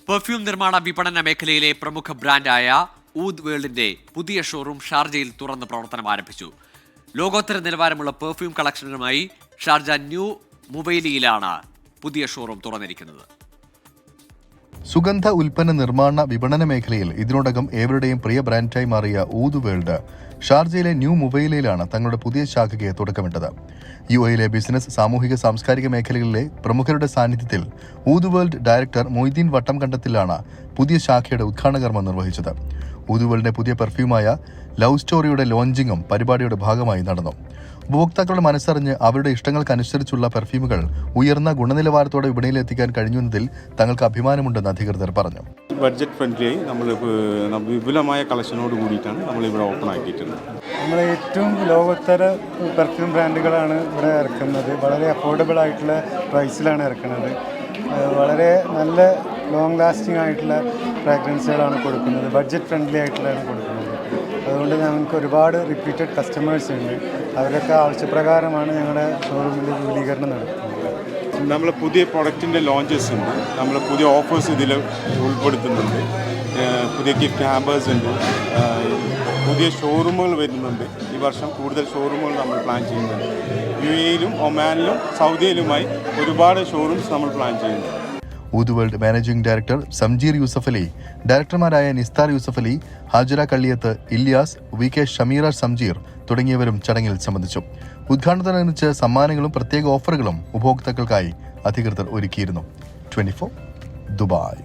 Perfume നിർമ്മാണ വിപണന മേഖലയിലെ പ്രമുഖ ബ്രാൻഡായ ഊദ് വേൾഡിന്റെ പുതിയ ഷോറൂം ഷാർജയിൽ തുറന്ന് പ്രവർത്തനം ആരംഭിച്ചു. ലോകോത്തര നിലവാരമുള്ള പെർഫ്യൂം കളക്ഷനുമായി ഷാർജ ന്യൂ മുവൈലിയിലാണ് പുതിയ ഷോറൂം തുറന്നിരിക്കുന്നത്. സുഗന്ധ ഉൽപ്പന്ന നിർമ്മാണ വിപണന മേഖലയിൽ ഇതിനോടകം ഏവരുടെയും പ്രിയ ബ്രാൻഡായി മാറിയ ഊദ് വേൾഡ് ഷാർജയിലെ ന്യൂ മുവൈലയിലാണ് തങ്ങളുടെ പുതിയ ശാഖയ്ക്ക് തുടക്കമിട്ടത്. യുഎയിലെ ബിസിനസ്, സാമൂഹിക, സാംസ്കാരിക മേഖലകളിലെ പ്രമുഖരുടെ സാന്നിധ്യത്തിൽ ഊദ് വേൾഡ് ഡയറക്ടർ മൊയ്തീൻ വട്ടംകണ്ടത്തിലാണ് പുതിയ ശാഖയുടെ ഉദ്ഘാടന കർമ്മം നിർവഹിച്ചത്. ഊദ് വേൾഡിന്റെ പുതിയ പെർഫ്യൂമായ ലവ് സ്റ്റോറിയുടെ ലോഞ്ചിങ്ങും പരിപാടിയുടെ ഭാഗമായി നടന്നു. ഉപഭോക്താക്കളുടെ മനസ്സറിഞ്ഞ് അവരുടെ ഇഷ്ടങ്ങൾക്കനുസരിച്ചുള്ള പെർഫ്യൂമുകൾ ഉയർന്ന ഗുണനിലവാരത്തോടെ വിപണിയിൽ എത്തിക്കാൻ കഴിഞ്ഞതിൽ തങ്ങൾക്ക് അഭിമാനമുണ്ടെന്ന് അധികൃതർ പറഞ്ഞു. ബഡ്ജറ്റ് ഫ്രണ്ട്ലിയായി നമ്മൾ വിപുലമായ കളക്ഷനോട് കൂടിയിട്ടാണ് നമ്മളിവിടെ ഓപ്പൺ ആക്കിയിട്ടുള്ളത്. നമ്മൾ ഏറ്റവും ലോകോത്തര പെർഫ്യൂം ബ്രാൻഡുകളാണ് ഇവിടെ ഇറക്കുന്നത്. വളരെ അഫോർഡബിൾ ആയിട്ടുള്ള പ്രൈസിലാണ് ഇറക്കുന്നത്. വളരെ നല്ല ലോങ് ലാസ്റ്റിംഗ് ആയിട്ടുള്ള ഫ്രാഗ്രൻസുകളാണ് കൊടുക്കുന്നത്. ബഡ്ജറ്റ് ഫ്രണ്ട്ലി ആയിട്ടുള്ളതാണ് കൊടുക്കുന്നത്. അതുകൊണ്ട് ഞങ്ങൾക്ക് ഒരുപാട് റിപ്പീറ്റഡ് കസ്റ്റമേഴ്സ് ഉണ്ട്. അവരൊക്കെ ആവശ്യപ്രകാരമാണ് ഞങ്ങളുടെ ഷോറൂമിൽ വിപുലീകരണം നടത്തുന്നത്. നമ്മൾ പുതിയ പ്രൊഡക്റ്റിൻ്റെ ലോഞ്ചസ് ഉണ്ട്. നമ്മൾ പുതിയ ഓഫേഴ്സ് ഇതിൽ ഉൾപ്പെടുത്തുന്നുണ്ട്. പുതിയ ഗിഫ്റ്റ് ഹാമ്പേഴ്സ് ഉണ്ട്. പുതിയ ഷോറൂമുകൾ വരുന്നുണ്ട്. ഈ വർഷം കൂടുതൽ ഷോറൂമുകൾ നമ്മൾ പ്ലാൻ ചെയ്യുന്നുണ്ട്. യുഎയിലും ഒമാനിലും സൗദിയിലുമായി ഒരുപാട് ഷോറൂംസ് നമ്മൾ പ്ലാൻ ചെയ്യുന്നുണ്ട്. Oud World managing director Samjeer Yusuf Ali, ഡയറക്ടർമാരായ നിസ്താർ യൂസഫ് അലി, ഹാജര കള്ളിയത്ത്, ഇല്യാസ്, VK ഷമീറ സംജീർ തുടങ്ങിയവരും ചടങ്ങിൽ സംബന്ധിച്ചു. ഉദ്ഘാടനത്തോടനുബന്ധിച്ച് സമ്മാനങ്ങളും പ്രത്യേക ഓഫറുകളും ഉപഭോക്താക്കൾക്കായി അധികൃതർ ഒരുക്കിയിരുന്നു. 24 ദുബായ്.